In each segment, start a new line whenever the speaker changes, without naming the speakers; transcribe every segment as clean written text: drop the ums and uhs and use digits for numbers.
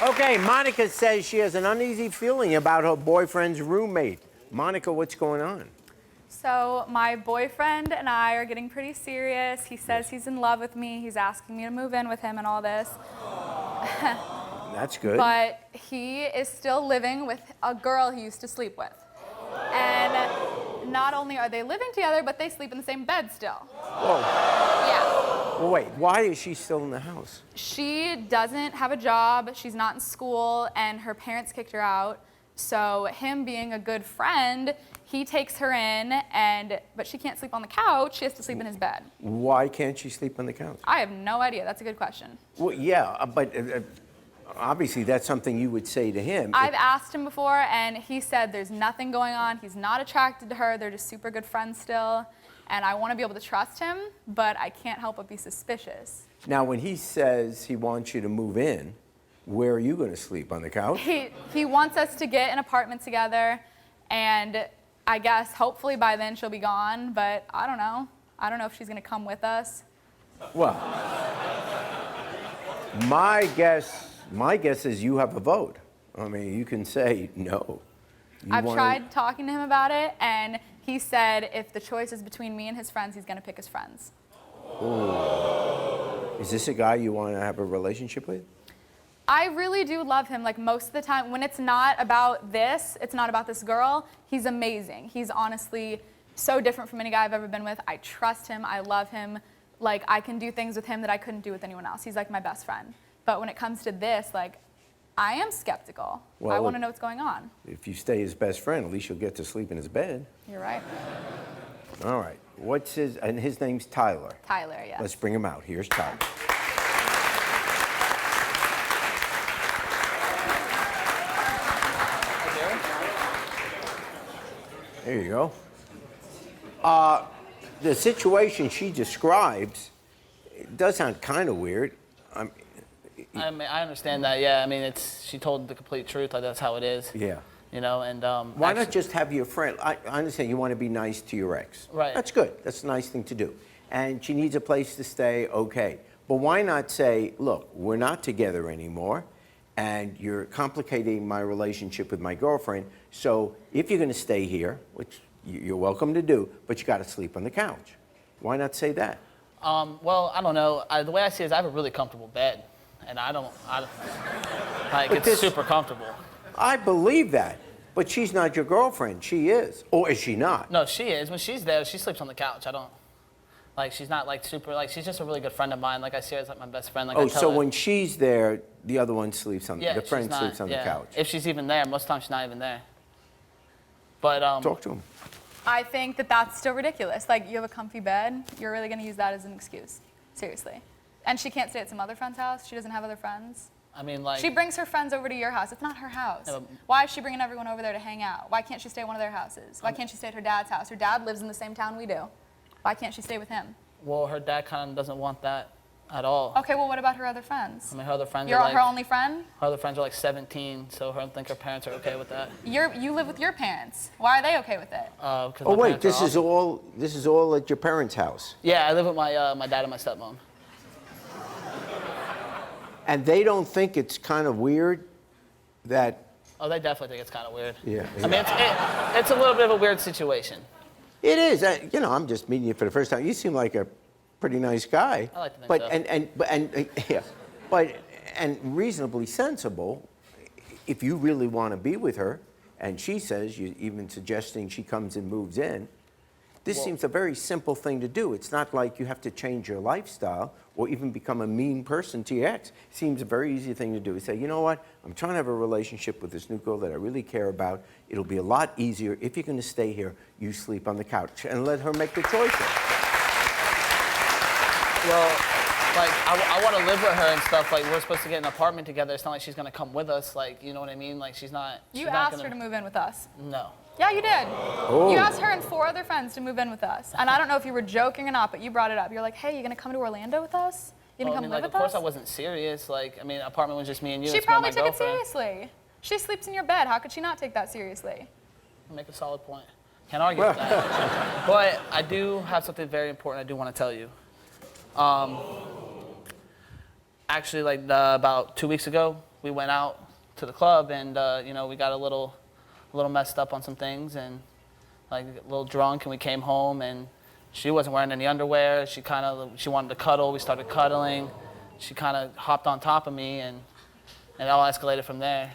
Okay, Monica says she has an uneasy feeling about her boyfriend's roommate. Monica, what's going on?
So my boyfriend and I are getting pretty serious. He says he's in love with me. He's asking me to move in with him and all this.
That's good.
But he is still living with a girl he used to sleep with. And not only are they living together, but they sleep in the same bed still.
Whoa.
Yeah.
Well, wait, why is she still in the house?
She doesn't have a job, she's not in school, and her parents kicked her out. So him being a good friend, he takes her in, but she can't sleep on the couch, she has to sleep in his bed.
Why can't she sleep on the couch?
I have no idea, that's a good question.
Well, yeah, but obviously that's something you would say to him.
I've asked him before, and he said there's nothing going on, he's not attracted to her, they're just super good friends still, and I want to be able to trust him, but I can't help but be suspicious.
Now, when he says he wants you to move in, where are you going to sleep, on the couch?
He wants us to get an apartment together, and I guess hopefully by then she'll be gone, but I don't know. I don't know if she's going to come with us.
Well, my guess is you have a vote. I mean, you can say no.
I've tried talking to him about it, and he said if the choice is between me and his friends, he's going to pick his friends.
Ooh. Is this a guy you want to have a relationship with?
I really do love him, like most of the time. When it's not about this, it's not about this girl, he's amazing. He's honestly so different from any guy I've ever been with. I trust him, I love him. Like, I can do things with him that I couldn't do with anyone else. He's like my best friend. But when it comes to this, like, I am skeptical.
Well,
I want to know what's going on.
If you stay his best friend, at least you'll get to sleep in his bed.
You're right.
All right. And his name's Tyler.
Tyler, yes.
Let's bring him out. Here's Tyler. There you go. The situation she describes does sound kind of weird.
I mean, I understand that. Yeah, I mean, she told the complete truth. Like, that's how it is.
Yeah.
You know, and
why not just have your friend? I understand you want to be nice to your ex.
Right.
That's good. That's a nice thing to do. And she needs a place to stay. Okay. But why not say, look, we're not together anymore, and you're complicating my relationship with my girlfriend. So if you're going to stay here, which you're welcome to do, but you got to sleep on the couch. Why not say that?
Well, I don't know. The way I see it is I have a really comfortable bed, and it's super comfortable.
I believe that, but she's not your girlfriend. She is, or is she not?
No, she is. When she's there, she sleeps on the couch. She's not like super, like, she's just a really good friend of mine. Like, I see her as like my best friend. Like,
oh, so when she's there, the other one sleeps on,
yeah,
the friend sleeps on the couch.
If she's even there, most of the time she's not even there. But
talk to him.
I think that that's still ridiculous. Like, you have a comfy bed, you're really going to use that as an excuse. Seriously. And she can't stay at some other friend's house? She doesn't have other friends?
I mean, like,
she brings her friends over to your house. It's not her house.
Yeah,
why is she bringing everyone over there to hang out? Why can't she stay at one of their houses? Why can't she stay at her dad's house? Her dad lives in the same town we do. Why can't she stay with him?
well, her dad kind of doesn't want that at all.
Okay, well, what about her other friends?
I mean, her other friends
You're
are like,
her only friend?
her other friends are like 17, so I don't think her parents are okay with that.
You live with your parents. Why are they okay with it?
Oh wait, this is all at your parents' house.
Yeah, I live with my dad and my stepmom.
And they don't think it's kind of weird that.
Oh, they definitely think it's kind of weird.
Yeah.
I mean, it's a little bit of a weird situation.
It is. You know, I'm just meeting you for the first time. You seem like a pretty nice guy.
I like to think
so. But reasonably sensible. If you really want to be with her, and she says, you even suggesting she comes and moves in, this seems a very simple thing to do. It's not like you have to change your lifestyle or even become a mean person to your ex. It seems a very easy thing to do. You say, you know what? I'm trying to have a relationship with this new girl that I really care about. It'll be a lot easier if you're going to stay here. You sleep on the couch and let her make the choices.
Well, like, I want to live with her and stuff. Like, we're supposed to get an apartment together. It's not like she's going to come with us. Like, you know what I mean? Like, she's not.
You asked her to move in with us.
No.
Yeah, you did.
Oh.
You asked her and 4 other friends to move in with us. And I don't know if you were joking or not, but you brought it up. You're like, hey, you gonna come to Orlando with us? You gonna come live with us?
Of course I wasn't serious. Like, I mean, apartment was just me and you.
She probably took it seriously. She sleeps in your bed. How could she not take that seriously?
Make a solid point. Can't argue with that. But I do have something very important I do want to tell you. Actually, like about 2 weeks ago, we went out to the club and, you know, we got a little messed up on some things and like a little drunk, and we came home and she wasn't wearing any underwear. She wanted to cuddle. We started cuddling. She kind of hopped on top of me and it all escalated from there.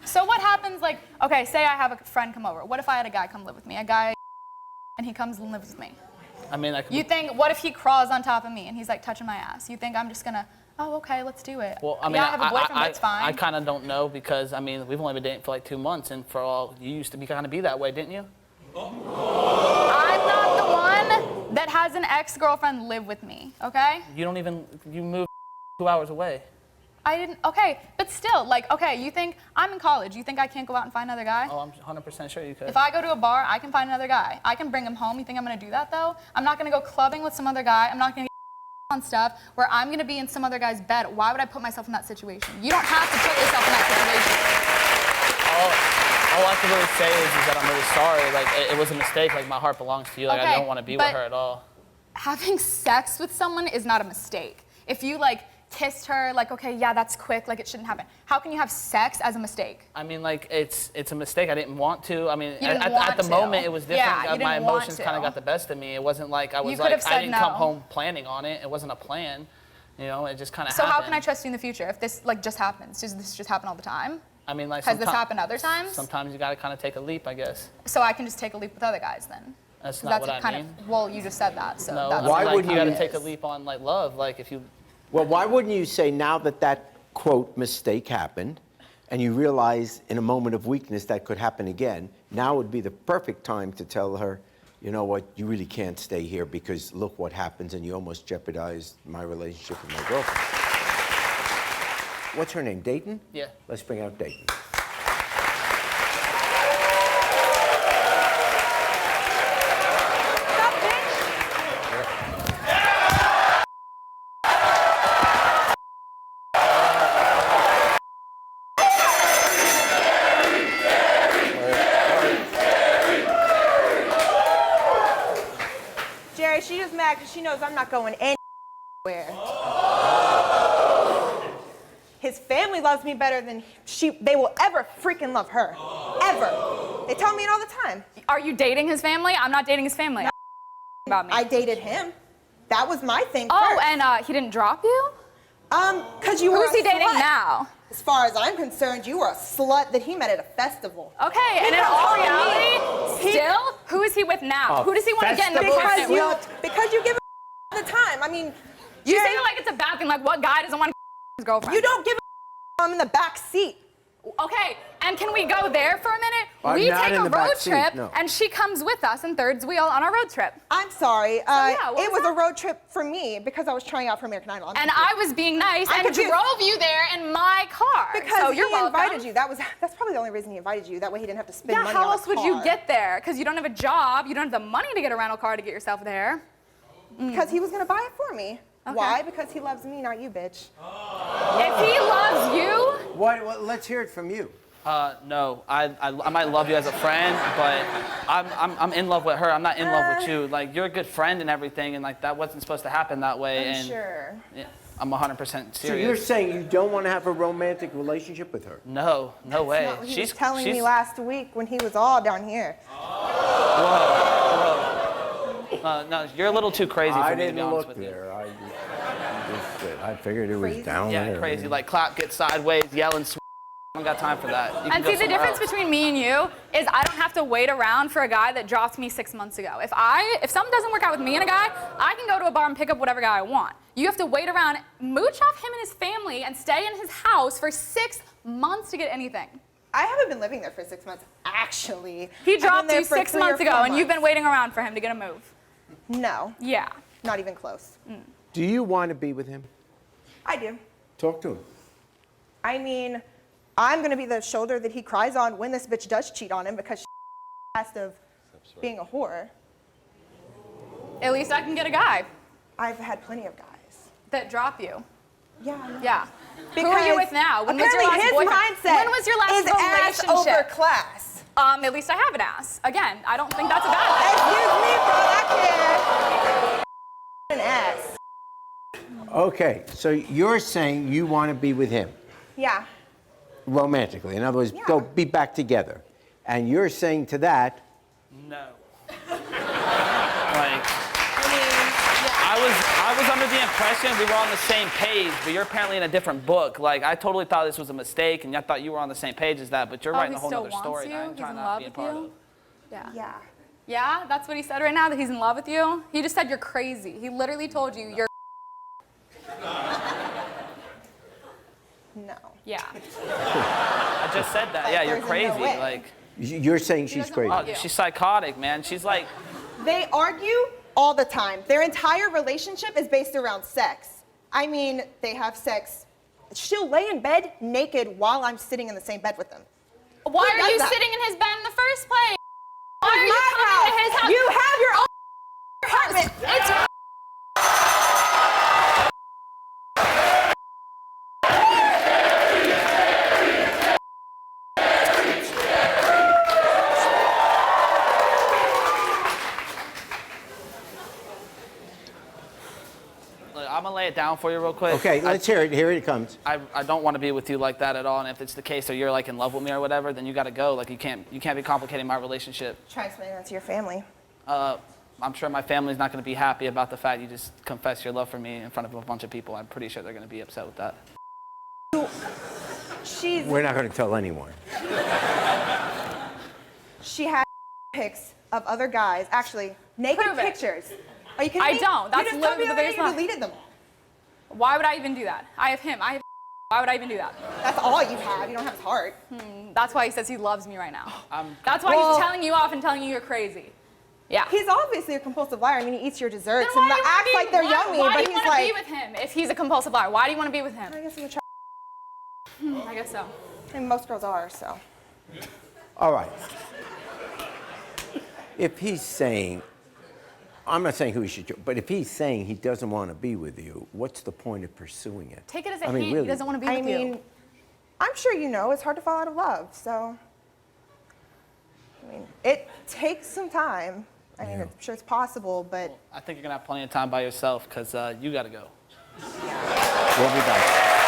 So what happens, like, okay, say I have a friend come over. What if I had a guy come live with me? A guy, and he comes and lives with me.
I mean,
You think, what if he crawls on top of me and he's like touching my ass? You think I'm just gonna, oh, okay, let's do it.
Well, I mean,
yeah, I have a boyfriend, but it's fine.
I kind of don't know because, I mean, we've only been dating for like 2 months, and for all, you used to be kind of be that way, didn't you?
I'm not the one that has an ex-girlfriend live with me, okay?
You moved 2 hours away.
I didn't, okay, but still, like, okay, you think, I'm in college, you think I can't go out and find another guy?
Oh, I'm 100% sure you could.
If I go to a bar, I can find another guy. I can bring him home. You think I'm gonna do that though? I'm not gonna go clubbing with some other guy. I'm not gonna get on stuff where I'm gonna be in some other guy's bed. Why would I put myself in that situation? You don't have to put yourself in that situation.
All I can really say is that I'm really sorry. Like, it was a mistake. Like, my heart belongs to you. Like,
Okay,
I don't want to be with her at all.
Having sex with someone is not a mistake. If you like kissed her, like, okay, yeah, that's quick, like it shouldn't happen. How can you have sex as a mistake?
I mean, like, it's a mistake. I didn't want to. I mean,
You didn't
at
want
the
to.
moment, it was different.
Yeah, you
My
didn't want
emotions
to.
kind of got the best of me. It wasn't like I was
You could have
I
said
didn't
no.
come home planning on it. It wasn't a plan. You know, it just kind of
So
happened.
how can I trust you in the future if this like just happens? Does this just happen all the time?
I mean, like,
Has this happened other times?
Sometimes you got to kind of take a leap, I guess.
So I can just take a leap with other guys then?
That's
'Cause
not what I
kind
mean.
of, well, you just said that, so
No,
that's
I mean,
Why
like,
wouldn't
you got to
you-
take a leap on like love? Like, if you
Well, why wouldn't you say now that that, quote, mistake happened, and you realize in a moment of weakness that could happen again, now would be the perfect time to tell her, you know what, you really can't stay here because look what happens and you almost jeopardized my relationship with my girlfriend. What's her name, Dayton?
Yeah.
Let's bring out Dayton.
Jerry, she just mad because she knows I'm not going anywhere. His family loves me better than they will ever freaking love her. Ever. They tell me it all the time.
Are you dating his family? I'm not dating his family.
No.
About me.
I dated him. That was my thing
Oh,
first.
and he didn't drop you?
Because you were
Who's he
a
dating
slut.
now?
As far as I'm concerned, you were a slut that he met at a festival.
Okay, and in all reality, still, who is he with now? Who does he want to get in the
festival
apartment with?
Because you give a all the time. I mean,
You
Jerry,
say it like it's a bad thing, like what guy doesn't want to his girlfriend?
you don't give a I'm in the back seat.
Okay, and can we go there for a minute?
I'm
We
not
take
in
a
the back
road
seat,
trip,
no.
and she comes with us in third wheel on our road trip.
I'm sorry.
yeah, what
it
was
was a
that?
road trip for me because I was trying out for American Idol.
And I was being nice
I'm
and
confused.
drove you there in my car.
Because
so
he
you're welcome.
invited you. That's probably the only reason he invited you. That way he didn't have to spend
Yeah,
money
how
on a
else would you
car.
get there? Because you don't have a job, you don't have the money to get a rental car to get yourself there.
Because he was gonna buy it for me.
Okay.
Why? Because he loves me, not you, bitch.
If he loves you,
Well, let's hear it from you.
No, I might love you as a friend, but I'm in love with her. I'm not in love with you. Like, you're a good friend and everything, and like that wasn't supposed to happen that way.
I'm
and
sure.
Yeah, I'm 100% serious.
So you're saying you don't want to have a romantic relationship with her?
No way.
That's not what he was telling me last week when he was all down here.
No, you're a little too crazy for
I
me, to be
didn't
honest
look
with you.
there. I figured it was
Crazy?
down
Yeah,
there.
crazy. Like, clap, get sideways, yelling, I don't got time for that. You can
and
go
see the
somewhere
difference
else.
between me and you is I don't have to wait around for a guy that dropped me 6 months ago. If something doesn't work out with me and a guy, I can go to a bar and pick up whatever guy I want. You have to wait around, mooch off him and his family, and stay in his house for 6 months to get anything.
I haven't been living there for 6 months, actually.
He
I've been
dropped
there
you
for
6
3 or
months ago,
4
and you've been
months.
waiting around for him to get a move.
No,
Yeah.
not even close.
Do you want to be with him?
I do.
Talk to him.
I mean, I'm gonna be the shoulder that he cries on when this bitch does cheat on him because she's past of being a whore.
At least I can get a guy
I've had plenty of guys.
that drop you.
Yeah. I know.
Yeah. Who are you with now? When was your
apparently
last
his
boyfriend?
mindset
When was your last
is ass
relationship?
over class.
At least I have an ass. Again, I don't think that's a bad thing.
Excuse me, bro. I can't. An ass.
Okay, so you're saying you want to be with him
Yeah.
romantically. In other words,
Yeah.
go be back together. And you're saying to that,
No. Like,
I mean,
I was under the impression we were on the same page, but you're apparently in a different book. Like, I totally thought this was a mistake, and I thought you were on the same page as that, but you're writing
he
a whole
still
other
wants
story
you?
that I'm
He's
trying
in
not
love
to be a
with
part
you?
of.
Yeah.
yeah.
Yeah, that's what he said right now, that he's in love with you. He just said you're crazy. He literally told you you're.
No.
Yeah.
I just said that.
Like,
Yeah, you're
there's no
crazy.
way.
Like,
you're saying she's
doesn't
crazy.
want you.
she's psychotic, man. She's like,
They argue all the time. Their entire relationship is based around sex. I mean, they have sex. She'll lay in bed naked while I'm sitting in the same bed with them.
Why
Who
are
does
you
that?
sitting in his bed in the first place? Why are you
My
coming
house.
to his house?
You have your own apartment.
It's
look, I'm gonna lay it down for you real quick.
Okay, let's hear it. Here it comes.
I don't want to be with you like that at all. And if it's the case, or you're like in love with me or whatever, then you got to go. Like you can't be complicating my relationship.
Try to explain that to your family.
I'm sure my family's not going to be happy about the fact you just confess your love for me in front of a bunch of people. I'm pretty sure they're going to be upset with that.
We're not going to tell anyone.
She had pics of other guys, actually naked
Prove it.
pictures. Are you kidding
I
me?
don't. That's
you just told me
literally the
already
biggest
you
one.
deleted them.
Why would I even do that? I have him. Why would I even do that?
That's all you have. You don't have his heart.
That's why he says he loves me right now.
I'm
That's why
Well-
he's telling you off and telling you you're crazy. Yeah.
He's obviously a compulsive liar. I mean, he eats your desserts
Then
and
why do you wanna
acts
be-
like they're
why-
yummy,
Why
but
do you
he's
want to
like,
be with him if he's a compulsive liar? Why do you want to be with him?
I guess I'm attracted.
I guess so.
And most girls are, so.
All right. If he's saying, I'm not saying who he should, but if he's saying he doesn't want to be with you, what's the point of pursuing it?
Take it as a
I mean,
hint.
really.
He doesn't want to be
I
with
mean,
you.
I'm sure you know it's hard to fall out of love, so. I mean, it takes some time. I mean, I'm sure it's possible, but
I think you're going to have plenty of time by yourself because you got to go.
We'll be back.